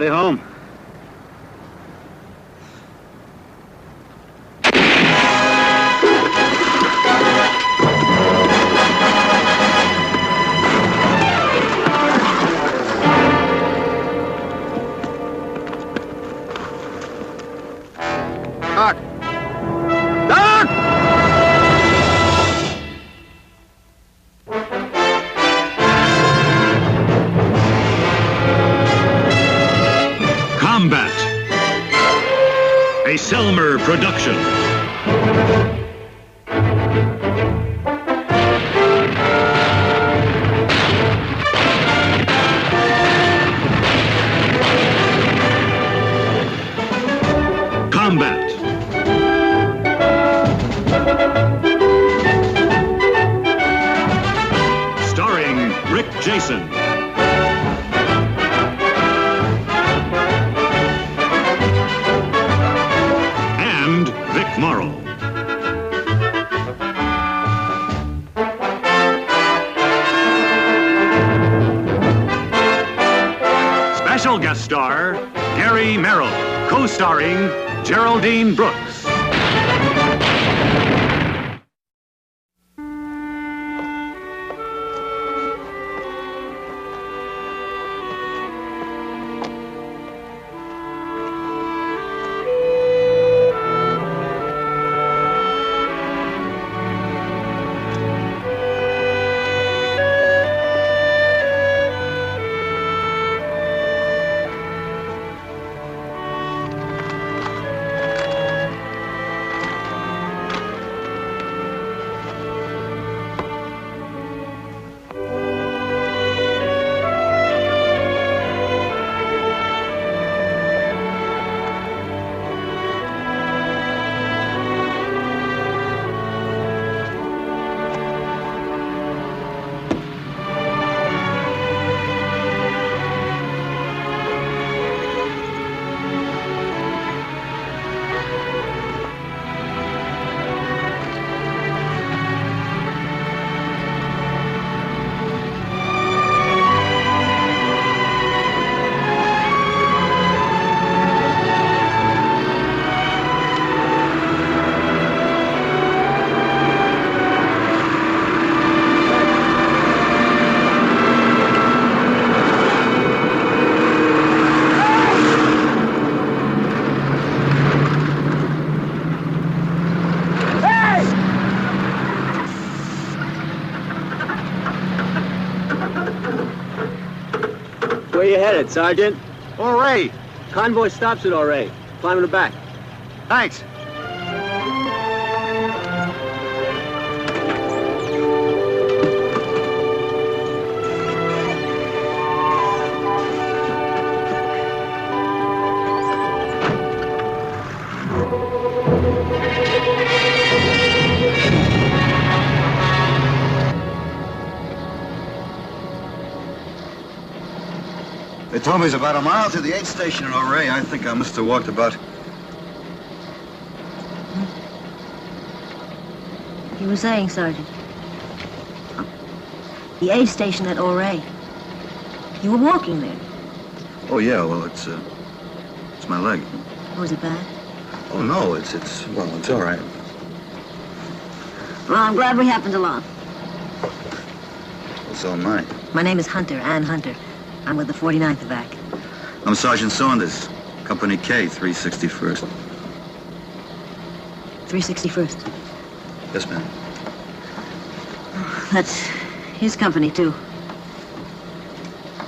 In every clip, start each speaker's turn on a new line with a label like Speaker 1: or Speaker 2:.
Speaker 1: Anybody home?
Speaker 2: Doc! Doc!
Speaker 3: Combat, a Selmer production. Combat. Starring Rick Jason. And Vic Morrow. Special guest star, Gary Merrill. Co-starring Geraldine Brooks.
Speaker 1: Where you headed, Sergeant?
Speaker 2: Hooray!
Speaker 1: Convoy stops at Ouray. Climb in the back.
Speaker 2: Thanks.
Speaker 4: They told me it's about a mile to the aid station in Ouray. I think I must have walked about.
Speaker 5: You were saying, Sergeant. The aid station at Ouray. You were walking there.
Speaker 4: Oh, yeah, well, it's my leg.
Speaker 5: Was it bad?
Speaker 4: Oh, no, it's all right.
Speaker 5: Well, I'm glad we happened along.
Speaker 4: Well, so am I.
Speaker 5: My name is Hunter, Ann Hunter. I'm with the 49th Evac.
Speaker 4: I'm Sergeant Saunders, Company K, 361st.
Speaker 5: 361st.
Speaker 4: Yes, ma'am.
Speaker 5: That's his company, too.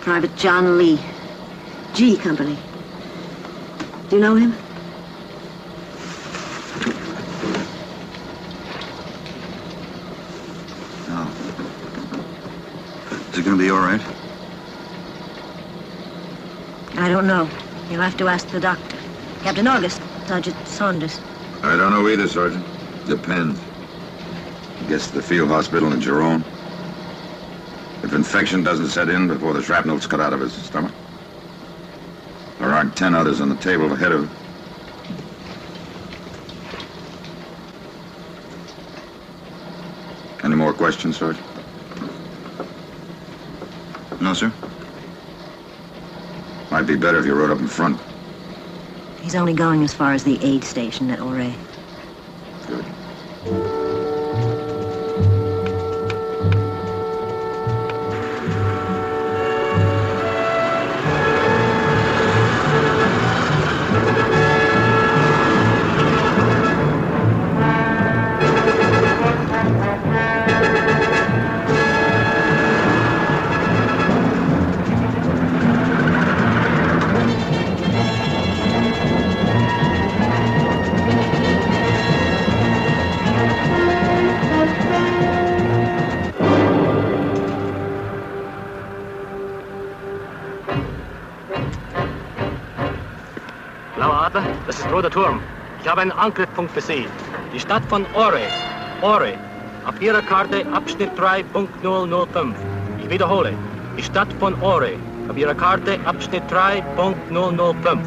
Speaker 5: Private John Lee. G Company. Do you know him?
Speaker 4: No. Is it going to be all right?
Speaker 5: I don't know. You'll have to ask the doctor. Captain August, Sergeant Saunders.
Speaker 6: I don't know either, Sergeant. Depends. I guess the field hospital in Jerome. If infection doesn't set in before the shrapnel's cut out of his stomach. There aren't 10 others on the table ahead of him. Any more questions, Sergeant?
Speaker 4: No, sir.
Speaker 6: Might be better if you rode up in front.
Speaker 5: He's only going as far as the aid station at Oray.
Speaker 6: Good.
Speaker 7: Das ist Roter Turm. Ich habe einen Angriffspunkt für Sie. Die Stadt von Oray. Oray. Auf Ihrer Karte Abschnitt 3.005. Ich wiederhole. Die Stadt von Oray. Auf Ihrer Karte Abschnitt 3.005.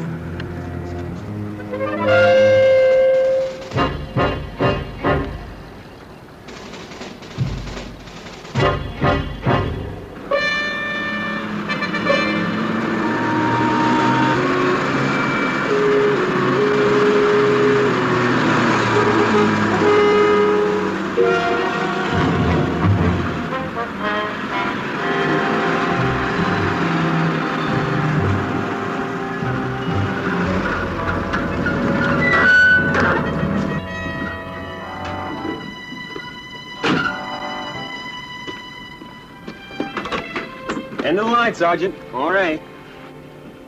Speaker 1: End of the line, Sergeant. All right.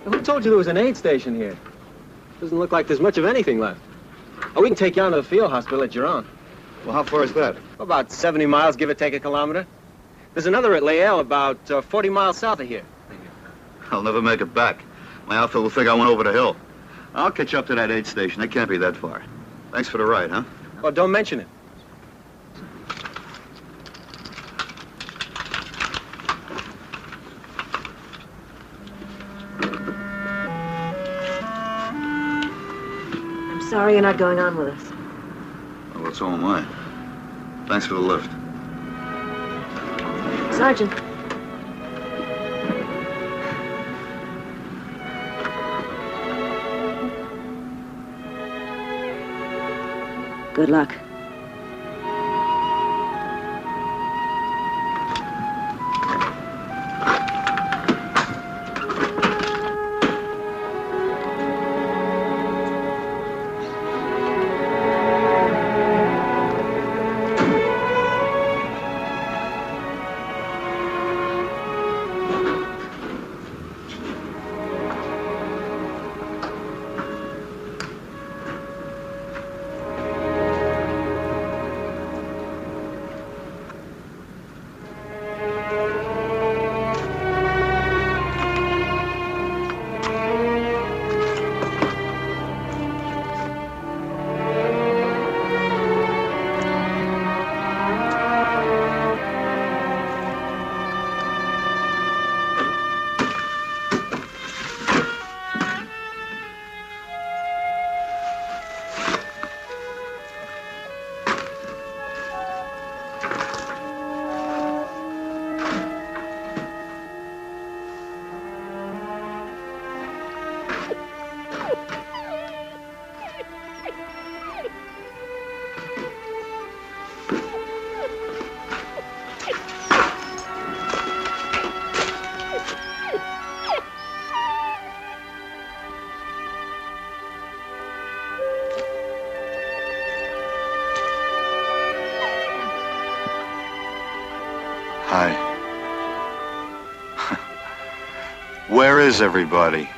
Speaker 1: Who told you there was an aid station here? Doesn't look like there's much of anything left. Oh, we can take you on to the field hospital at Giron.
Speaker 4: Well, how far is that?
Speaker 1: About 70 miles, give or take a kilometer. There's another at Layell about 40 miles south of here.
Speaker 4: I'll never make it back. My outfit will think I went over the hill. I'll catch up to that aid station. It can't be that far. Thanks for the ride, huh?
Speaker 1: Well, don't mention it.
Speaker 5: I'm sorry you're not going on with us.
Speaker 4: Well, so am I. Thanks for the lift.
Speaker 5: Sergeant. Good luck.
Speaker 4: Hi. Where is everybody?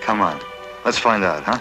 Speaker 4: Come on. Let's find out, huh?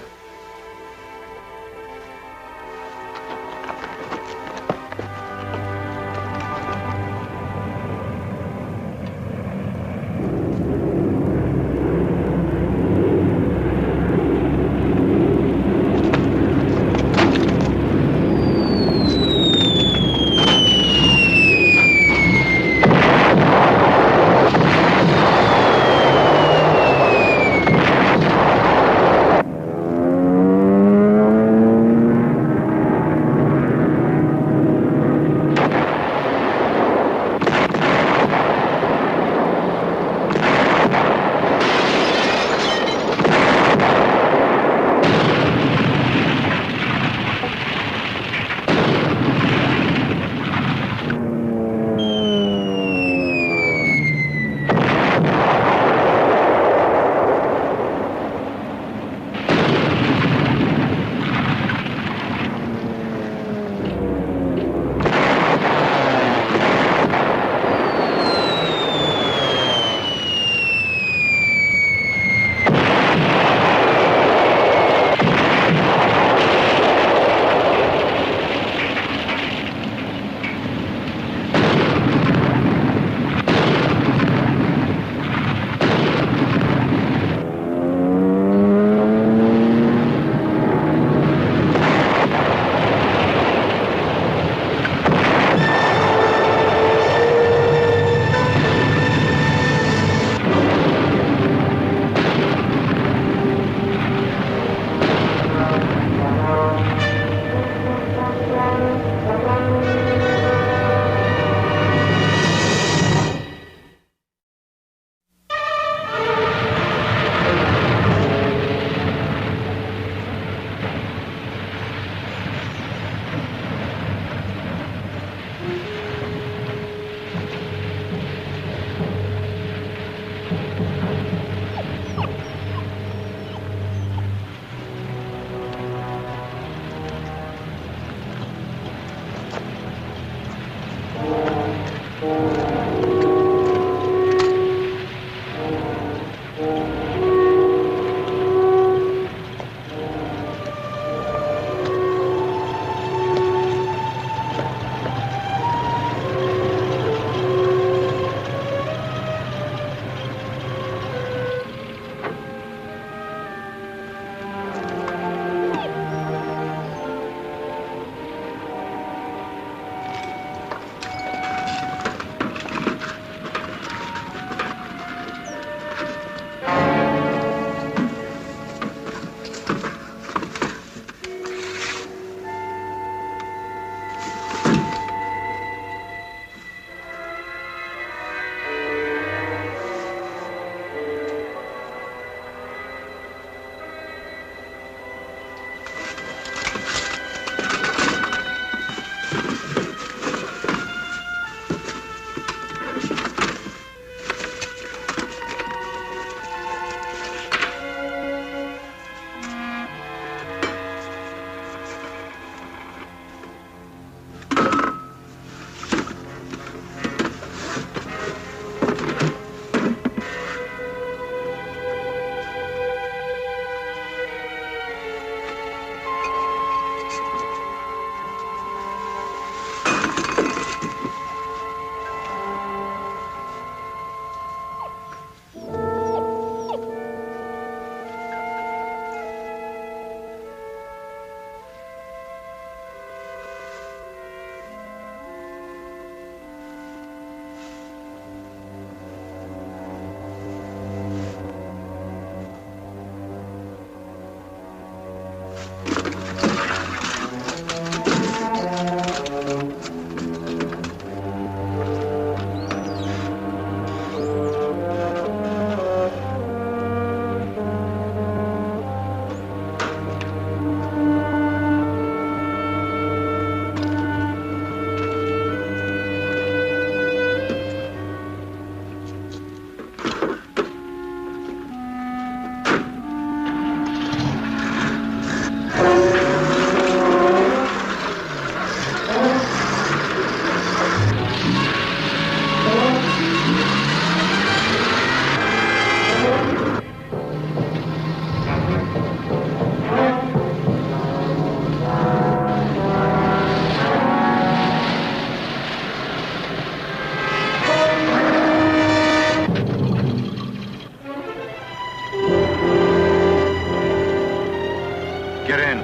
Speaker 4: Get in.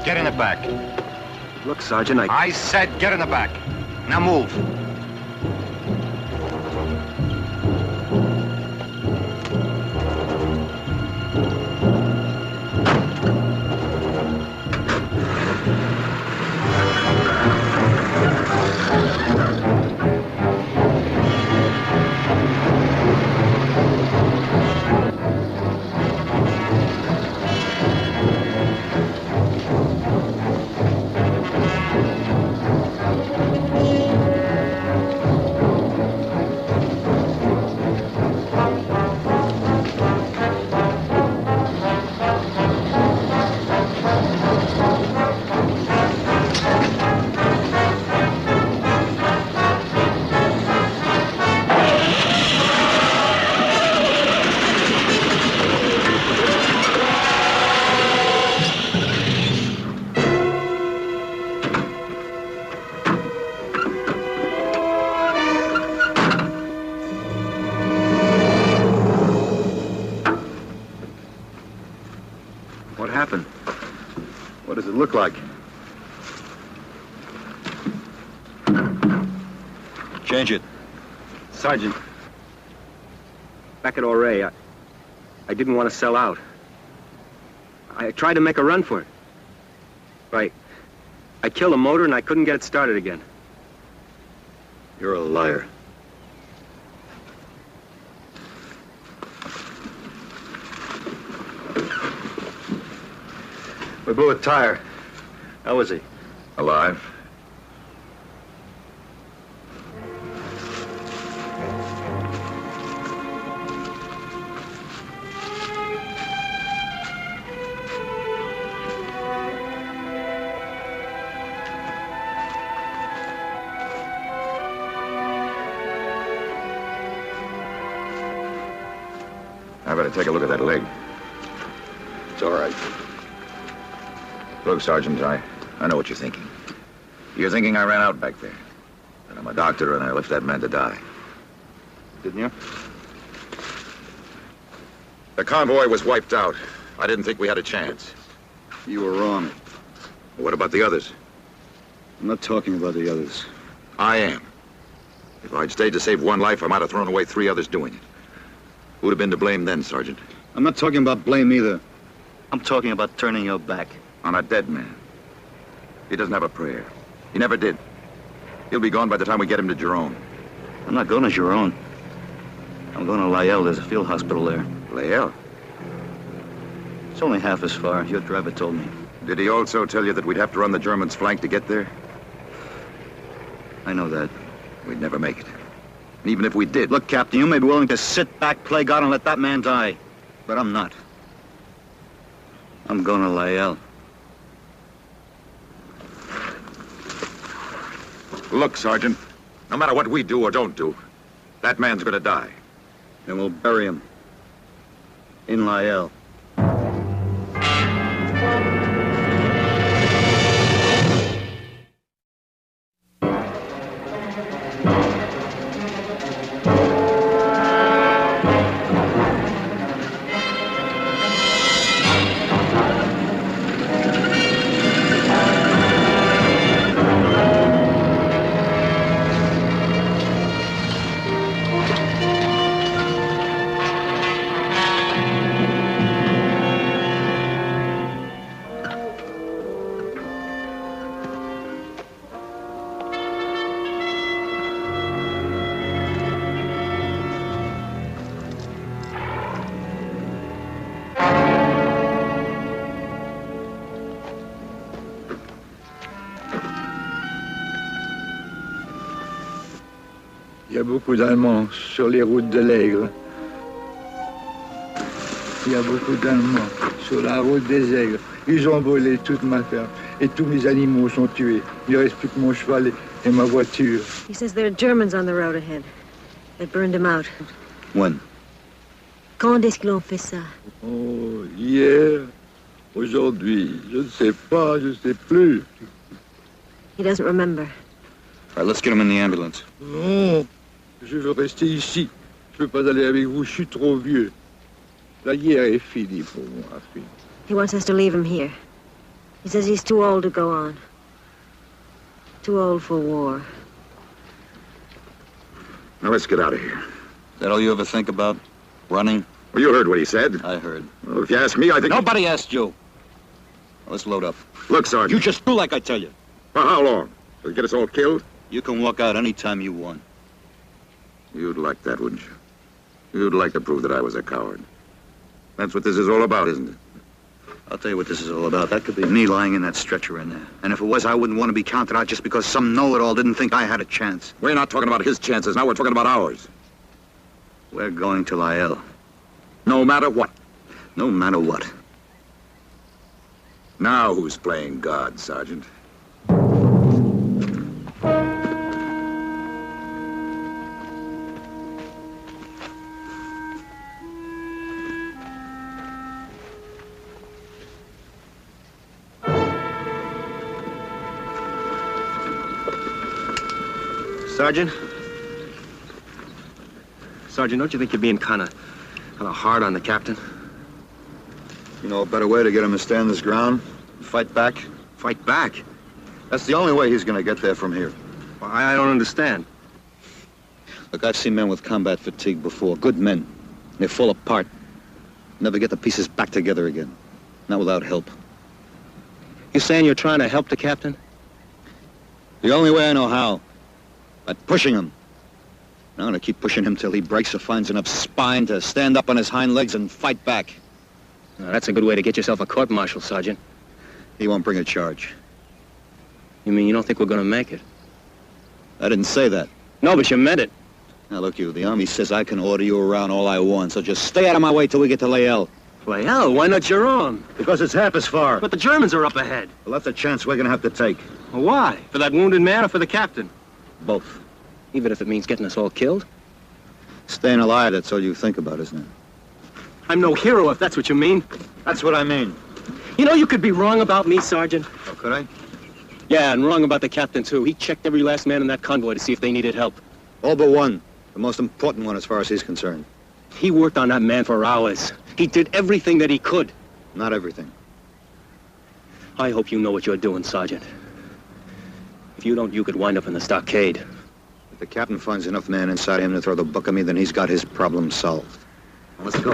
Speaker 4: Get in the back.
Speaker 1: Look, Sergeant,
Speaker 4: I said get in the back. Now move.
Speaker 2: What happened? What does it look like? Change it.
Speaker 1: Sergeant, back at Ouray, I didn't want to sell out. I tried to make a run for it. Right. I killed a motor and I couldn't get it started again.
Speaker 2: You're a liar. We blew a tire. How is he?
Speaker 6: Alive? I better take a look at that leg.
Speaker 2: It's all right.
Speaker 6: Look, Sergeant, I know what you're thinking. You're thinking I ran out back there. And I'm a doctor, and I left that man to die.
Speaker 2: Didn't you?
Speaker 6: The convoy was wiped out. I didn't think we had a chance.
Speaker 2: You were wrong.
Speaker 6: What about the others?
Speaker 2: I'm not talking about the others.
Speaker 6: I am. If I'd stayed to save one life, I might have thrown away 3 others doing it. Who'd have been to blame then, Sergeant?
Speaker 2: I'm not talking about blame either.
Speaker 4: I'm talking about turning your back.
Speaker 6: On a dead man. He doesn't have a prayer. He never did. He'll be gone by the time we get him to Jerome.
Speaker 4: I'm not going to Giron. I'm going to Lyell. There's a field hospital there.
Speaker 6: Lyell?
Speaker 4: It's only half as far. Your driver told me.
Speaker 6: Did he also tell you that we'd have to run the Germans' flank to get there?
Speaker 4: I know that.
Speaker 6: We'd never make it. And even if we did...
Speaker 4: Look, Captain, you may be willing to sit back, play God, and let that man die. But I'm not. I'm going to Lyell.
Speaker 6: Look, Sergeant, no matter what we do or don't do, that man's gonna die.
Speaker 4: Then we'll bury him. In Lyell.
Speaker 8: Il y a beaucoup d'Allemands sur les routes de l'Aigle. Il y a beaucoup d'Allemands sur la route des Aigles. Ils ont volé toute ma ferme et tous mes animaux sont tués. Il ne reste plus que mon cheval et ma voiture.
Speaker 5: He says there are Germans on the road ahead. They burned him out.
Speaker 4: When?
Speaker 5: Quand est-ce qu'ils ont fait ça?
Speaker 8: Oh, hier, aujourd'hui, je ne sais pas, je ne sais plus.
Speaker 5: He doesn't remember.
Speaker 4: All right, let's get him in the ambulance.
Speaker 8: Non, je veux rester ici. Je ne peux pas aller avec vous, je suis trop vieux. La guerre est finie pour moi, fille.
Speaker 5: He wants us to leave him here. He says he's too old to go on. Too old for war.
Speaker 6: Now let's get out of here.
Speaker 4: Is that all you ever think about? Running?
Speaker 6: Well, you heard what he said.
Speaker 4: I heard.
Speaker 6: Well, if you ask me, I think...
Speaker 4: Nobody asked you. Well, let's load up.
Speaker 6: Look, Sergeant.
Speaker 4: You just do like I tell you.
Speaker 6: For how long? Will you get us all killed?
Speaker 4: You can walk out any time you want.
Speaker 6: You'd like that, wouldn't you? You'd like to prove that I was a coward. That's what this is all about, isn't it?
Speaker 4: I'll tell you what this is all about. That could be me lying in that stretcher in there. And if it was, I wouldn't want to be counted out just because some know-it-all didn't think I had a chance.
Speaker 6: We're not talking about his chances now. We're talking about ours.
Speaker 4: We're going to Lyell.
Speaker 6: No matter what.
Speaker 4: No matter what.
Speaker 6: Now who's playing God, Sergeant?
Speaker 1: Sergeant? Sergeant, don't you think you're being kind of hard on the captain?
Speaker 2: You know a better way to get him to stand his ground? Fight back?
Speaker 1: Fight back?
Speaker 2: That's the only way he's gonna get there from here.
Speaker 1: Well, I don't understand.
Speaker 4: Look, I've seen men with combat fatigue before. Good men. They fall apart. Never get the pieces back together again. Not without help.
Speaker 1: You saying you're trying to help the captain?
Speaker 4: The only way I know how. By pushing him. I'm gonna keep pushing him till he breaks or finds enough spine to stand up on his hind legs and fight back.
Speaker 1: Now, that's a good way to get yourself a court-martial, Sergeant.
Speaker 4: He won't bring a charge.
Speaker 1: You mean you don't think we're gonna make it?
Speaker 4: I didn't say that.
Speaker 1: No, but you meant it.
Speaker 4: Now look, the Army says I can order you around all I want, so just stay out of my way till we get to Lyell.
Speaker 1: Lyell? Why not Giron?
Speaker 4: Because it's half as far.
Speaker 1: But the Germans are up ahead.
Speaker 4: Well, that's a chance we're gonna have to take.
Speaker 1: Well, why? For that wounded man or for the captain?
Speaker 4: Both.
Speaker 1: Even if it means getting us all killed?
Speaker 4: Staying alive, that's all you think about, isn't it?
Speaker 1: I'm no hero, if that's what you mean.
Speaker 4: That's what I mean.
Speaker 1: You know, you could be wrong about me, Sergeant.
Speaker 4: Oh, could I?
Speaker 1: Yeah, and wrong about the captain, too. He checked every last man in that convoy to see if they needed help.
Speaker 4: All but one. The most important one as far as he's concerned.
Speaker 1: He worked on that man for hours. He did everything that he could.
Speaker 4: Not everything.
Speaker 1: I hope you know what you're doing, Sergeant. If you don't, you could wind up in the stockade.
Speaker 4: If the captain finds enough man inside him to throw the book at me, then he's got his problem solved. Now, let's go.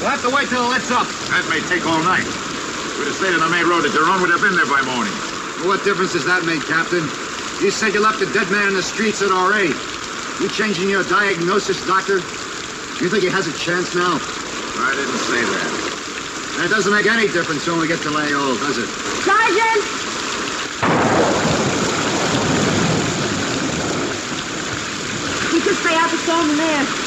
Speaker 9: We'll have to wait till it lets up.
Speaker 6: That may take all night. We'd have stayed on the main road at Jerome. We'd have been there by morning.
Speaker 9: Well, what difference does that make, Captain? You said you left a dead man in the streets at R.A. You changing your diagnosis, Doctor? Do you think he has a chance now?
Speaker 6: I didn't say that.
Speaker 9: That doesn't make any difference when we get to Layo, does it?
Speaker 5: Sergeant! You could stay out the storm in there.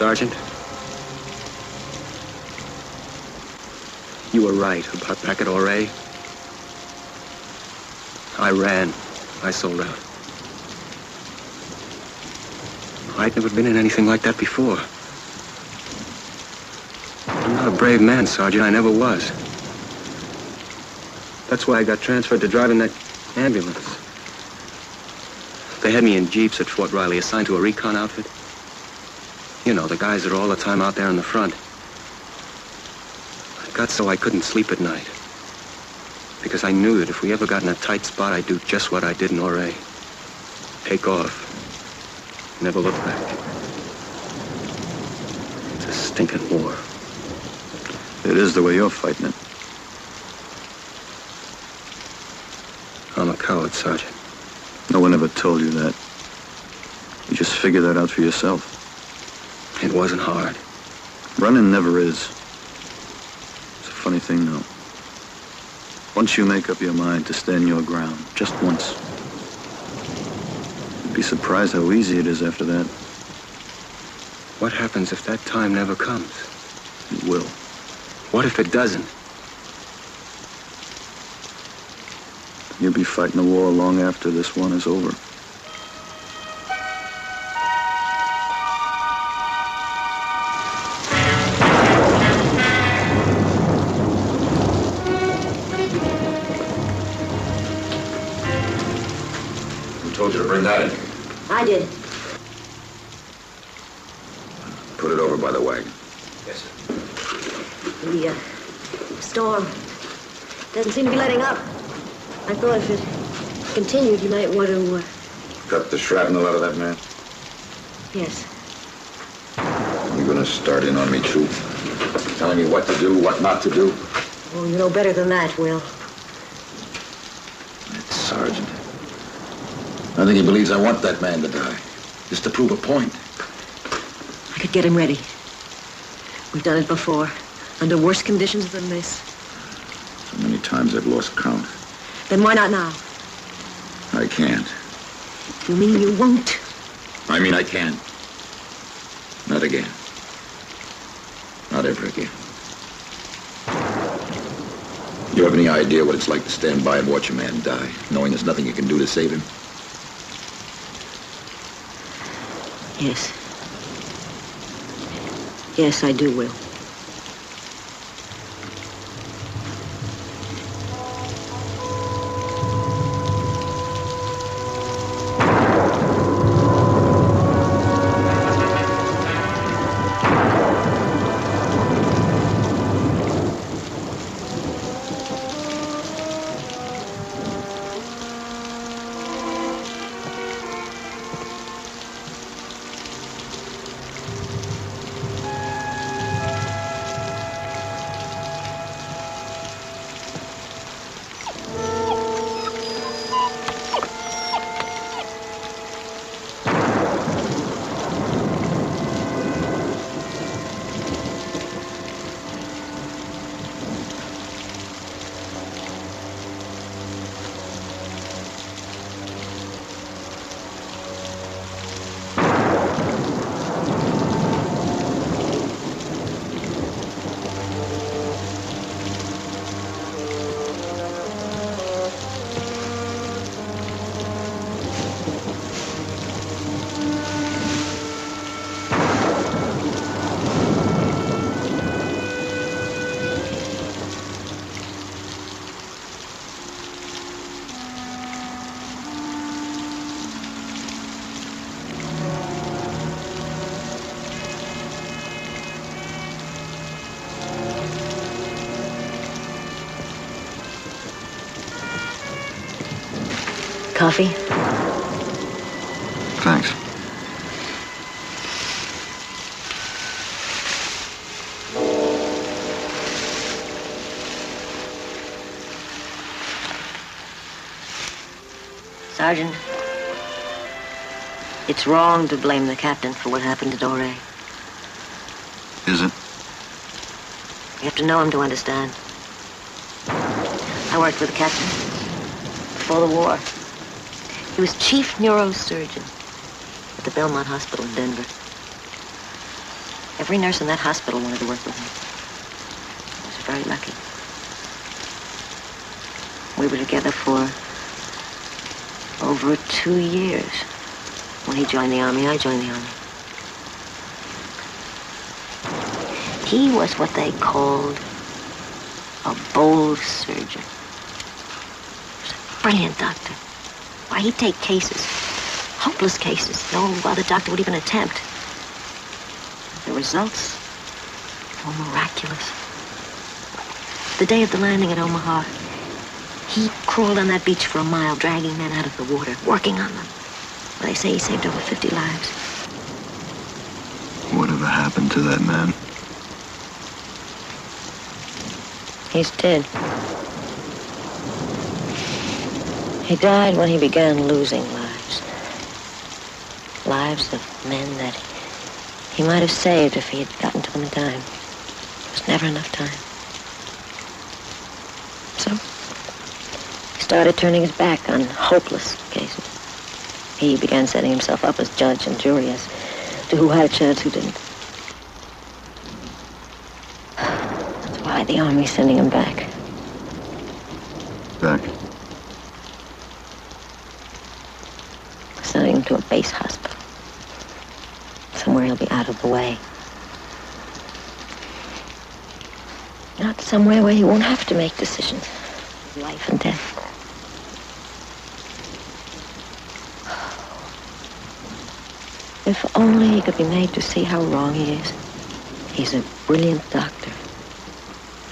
Speaker 1: Sergeant, you were right about back at R.A. I ran. I sold out. I'd never been in anything like that before. I'm not a brave man, Sergeant. I never was. That's why I got transferred to driving that ambulance. They had me in jeeps at Fort Riley, assigned to a recon outfit. You know, the guys that are all the time out there in the front. I got so I couldn't sleep at night. Because I knew that if we ever got in a tight spot, I'd do just what I did in R.A. Take off. Never look back. It's a stinking war.
Speaker 2: It is the way you're fighting it.
Speaker 1: I'm a coward, Sergeant.
Speaker 2: No one ever told you that. figure that out for yourself.
Speaker 1: It wasn't hard.
Speaker 2: Running never is. It's a funny thing, though. Once you make up your mind to stand your ground, just once, you'd be surprised how easy it is after that.
Speaker 1: What happens if that time never comes?
Speaker 2: It will.
Speaker 1: What if it doesn't?
Speaker 2: You'll be fighting a war long after this one is over.
Speaker 6: Who told you to bring that in?
Speaker 5: I did.
Speaker 6: Put it over by the wagon.
Speaker 1: Yes, sir.
Speaker 5: The storm doesn't seem to be letting up. I thought if it continued, you might want to,
Speaker 6: Cut the shrapnel out of that man.
Speaker 5: yes.
Speaker 6: You're gonna start in on me, too? Telling me what to do, what not to do?
Speaker 5: Oh, you know better than that, Will.
Speaker 6: That sergeant. I think he believes I want that man to die. Just to prove a point.
Speaker 5: I could get him ready. We've done it before, under worse conditions than this.
Speaker 6: So many times I've lost count.
Speaker 5: Then why not now?
Speaker 6: I can't.
Speaker 5: You mean you won't?
Speaker 6: I mean, I can. Not again. Not ever again. You have any idea what it's like to stand by and watch a man die, knowing there's nothing you can do to save him?
Speaker 5: Yes. Yes, I do, Will. Coffee?
Speaker 2: Thanks.
Speaker 5: Sergeant, it's wrong to blame the captain for what happened to Dore.
Speaker 2: Is it?
Speaker 5: You have to know him to understand. I worked with the captain before the war. He was chief neurosurgeon at the Belmont Hospital in Denver. Every nurse in that hospital wanted to work with him. I was very lucky. We were together for over 2 years. When he joined the Army, I joined the Army. He was what they called a bold surgeon. He was a brilliant doctor. Why, he'd take cases, hopeless cases, no other doctor would even attempt. The results were miraculous. The day of the landing at Omaha, he crawled on that beach for a mile, dragging men out of the water, working on them. Well, they say he saved over 50 lives.
Speaker 2: Whatever happened to that man?
Speaker 5: He's dead. He died when he began losing lives. lives of men that he might have saved if he had gotten to them in time. There was never enough time. So he started turning his back on hopeless cases. He began setting himself up as judge and jury as to who had a chance, who didn't. That's why the Army's sending him back.
Speaker 2: Back.
Speaker 5: Sending him to a base hospital. Somewhere he'll be out of the way. Not somewhere where he won't have to make decisions of life and death. If only he could be made to see how wrong he is. He's a brilliant doctor.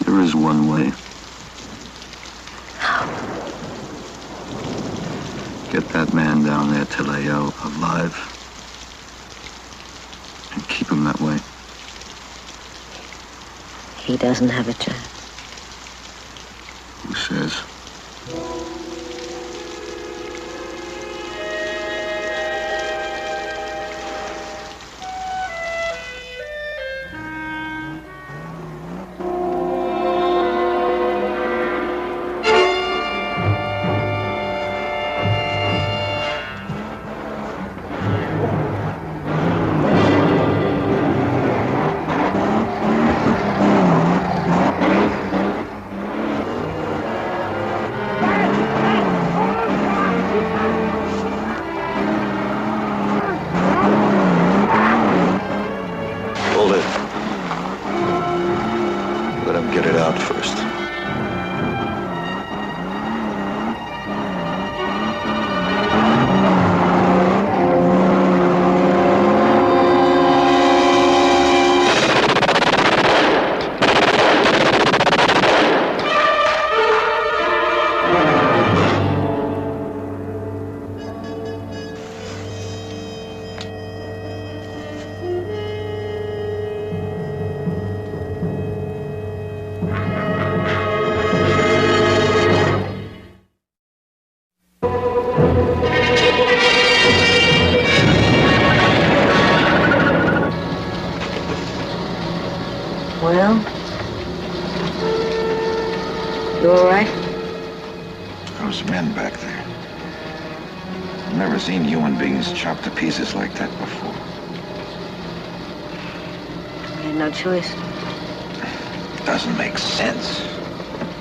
Speaker 2: There is one way.
Speaker 5: How?
Speaker 2: Get that man down there to Lael alive. And keep him that way.
Speaker 5: He doesn't have a chance.
Speaker 2: Who says? Hold it. Let him get it out first.
Speaker 5: Well? You all right?
Speaker 6: Those men back there. I've never seen human beings chopped to pieces like that before.
Speaker 5: We had no choice.
Speaker 6: Doesn't make sense.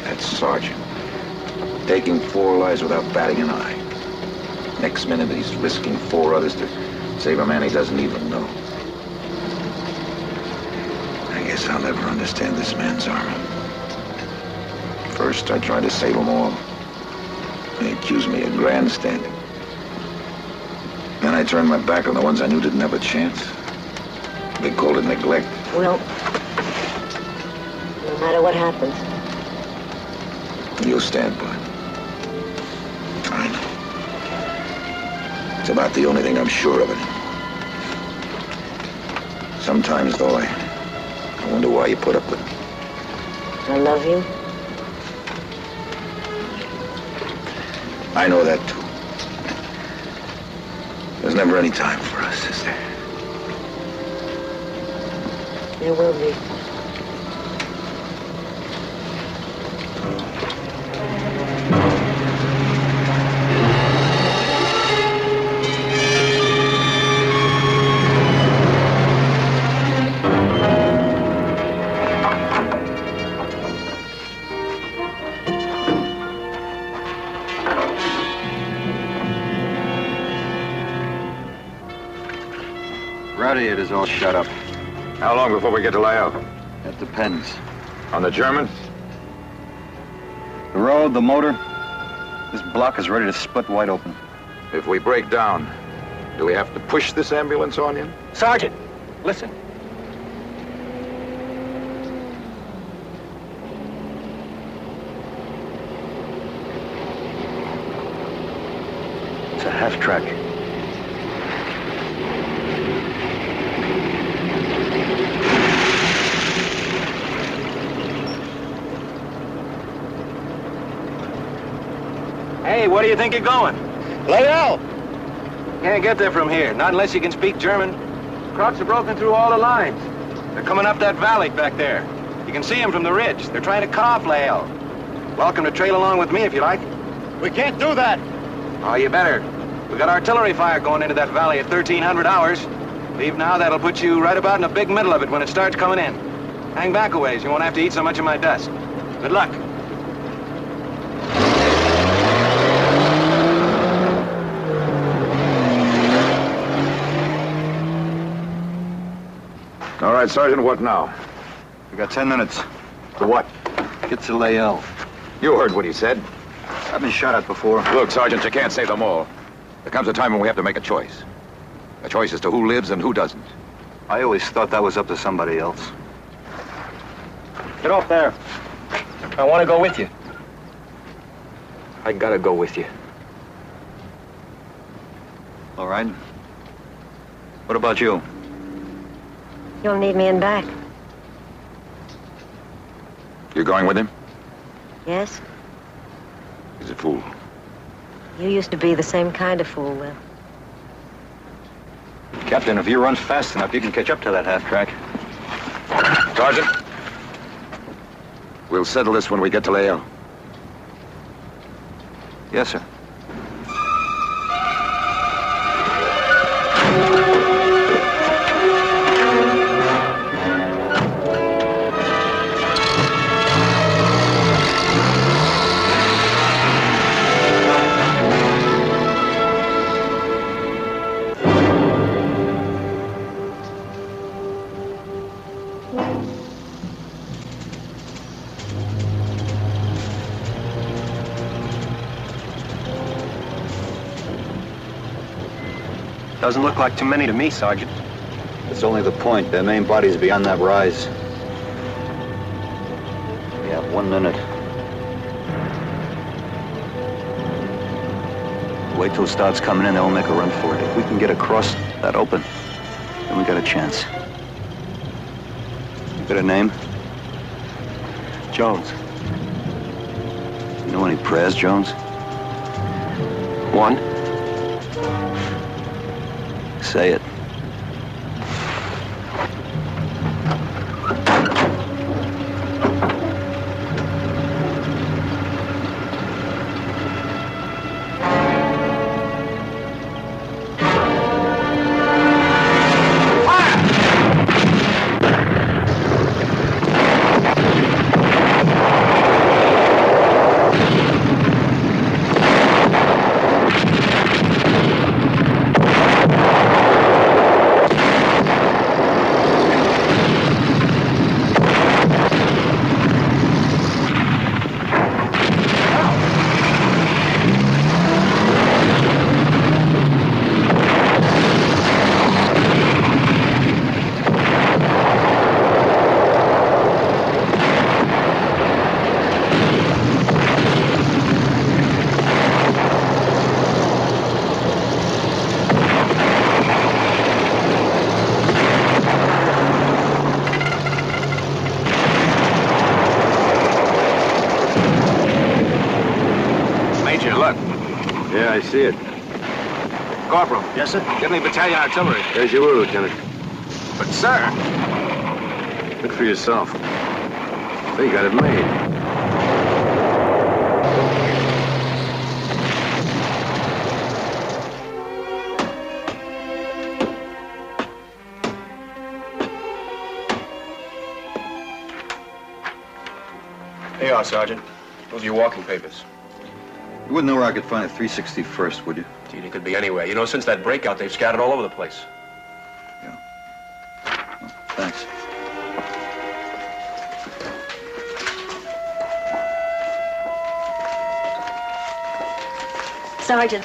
Speaker 6: That sergeant, taking 4 lives without batting an eye. Next minute, he's risking 4 others to save a man he doesn't even know. I guess I'll never understand this man's army. First, I tried to save them all. They accused me of grandstanding. Then I turned my back on the ones I knew didn't have a chance. They called it neglect.
Speaker 5: Well, no matter what happens,
Speaker 6: You'll stand by me. I know. It's about the only thing I'm sure of anymore. Sometimes, though, I wonder why you put up with it.
Speaker 5: I love you.
Speaker 6: I know that, too. There's never any time for us, is there?
Speaker 5: There will be.
Speaker 2: Radiator's all shut up.
Speaker 6: How long before we get to Lael?
Speaker 2: That depends.
Speaker 6: On the German?
Speaker 2: The road, the motor, this block is ready to split wide open.
Speaker 6: If we break down, do we have to push this ambulance on you?
Speaker 1: Sergeant, listen.
Speaker 2: It's a half track.
Speaker 1: Hey, where do you think you're going?
Speaker 4: Lael!
Speaker 1: Can't get there from here, not unless you can speak German. Crocs are broken through all the lines. They're coming up that valley back there. You can see them from the ridge. They're trying to cut off Lael. Welcome to trail along with me if you like.
Speaker 7: We can't do that.
Speaker 1: Oh, you better. We got artillery fire going into that valley at 1300 hours. Leave now, that'll put you right about in the big middle of it when it starts coming in. Hang back a ways, you won't have to eat so much of my dust. Good luck.
Speaker 6: All right, Sergeant, what now?
Speaker 2: We got 10 minutes.
Speaker 6: For what?
Speaker 2: Get to Lael.
Speaker 6: You heard what he said.
Speaker 2: I've been shot at before.
Speaker 6: Look, Sergeant, you can't save them all. There comes a time when we have to make a choice. A choice as to who lives and who doesn't.
Speaker 2: I always thought that was up to somebody else.
Speaker 1: Get off there. I want to go with you. I gotta go with you.
Speaker 2: All right. What about you?
Speaker 5: You'll need me in back.
Speaker 6: You going with him?
Speaker 5: Yes?
Speaker 6: He's a fool.
Speaker 5: You used to be the same kind of fool, Will.
Speaker 2: Captain, if you run fast enough, you can catch up to that half-track.
Speaker 6: Sergeant, we'll settle this when we get to Lael.
Speaker 2: Yes, sir.
Speaker 1: Doesn't look like too many to me, Sergeant.
Speaker 2: It's only the point. Their main body's beyond that rise. We have 1 minute. Wait till it starts coming in, they'll make a run for it. If we can get across that open, then we got a chance. You got a name?
Speaker 1: Jones.
Speaker 2: You know any prayers, Jones?
Speaker 1: One.
Speaker 2: Say it.
Speaker 10: Yeah, I see it.
Speaker 1: Corporal. Yes, sir? Get me battalion artillery.
Speaker 10: As you will, Lieutenant.
Speaker 1: But, sir...
Speaker 10: Look for yourself. They got it made.
Speaker 1: Here you are, Sergeant. Those are your walking papers.
Speaker 2: You wouldn't know where I could find a 361st, would you?
Speaker 1: Gee, it could be anywhere. You know, since that breakout, they've scattered all over the place.
Speaker 2: Yeah. Well, thanks.
Speaker 5: Sergeant.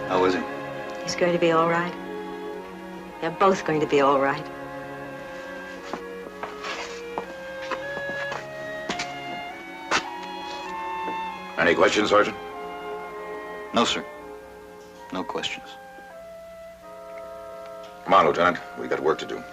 Speaker 2: How is he?
Speaker 5: He's going to be all right. They're both going to be all right.
Speaker 6: Any questions, Sergeant?
Speaker 2: No, sir. No questions.
Speaker 6: Come on, Lieutenant. We got work to do.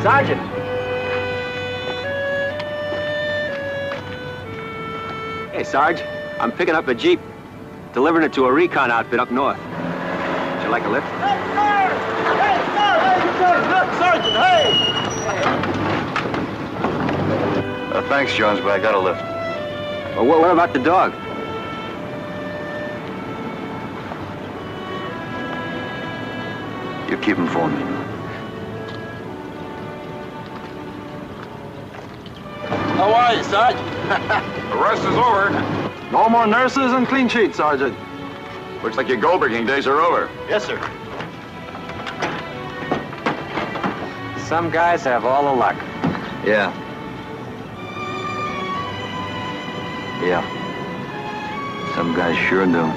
Speaker 7: Sergeant! Hey, Sarge. I'm picking up a Jeep, delivering it to a recon outfit up north. Would you like a lift?
Speaker 11: Hey, sir! Hey, sir! Hey, sir! Look, Sergeant, hey!
Speaker 2: Thanks, Jones, but I got a lift.
Speaker 7: Well, what about the dog?
Speaker 2: You keep him for me.
Speaker 11: How are you, Sarge?
Speaker 6: The rest is over.
Speaker 10: No more nurses and clean sheets, Sergeant.
Speaker 6: Looks like your gold-breaking days are over.
Speaker 11: Yes, sir.
Speaker 7: Some guys have all the luck.
Speaker 2: Yeah. Yeah. Some guys sure do.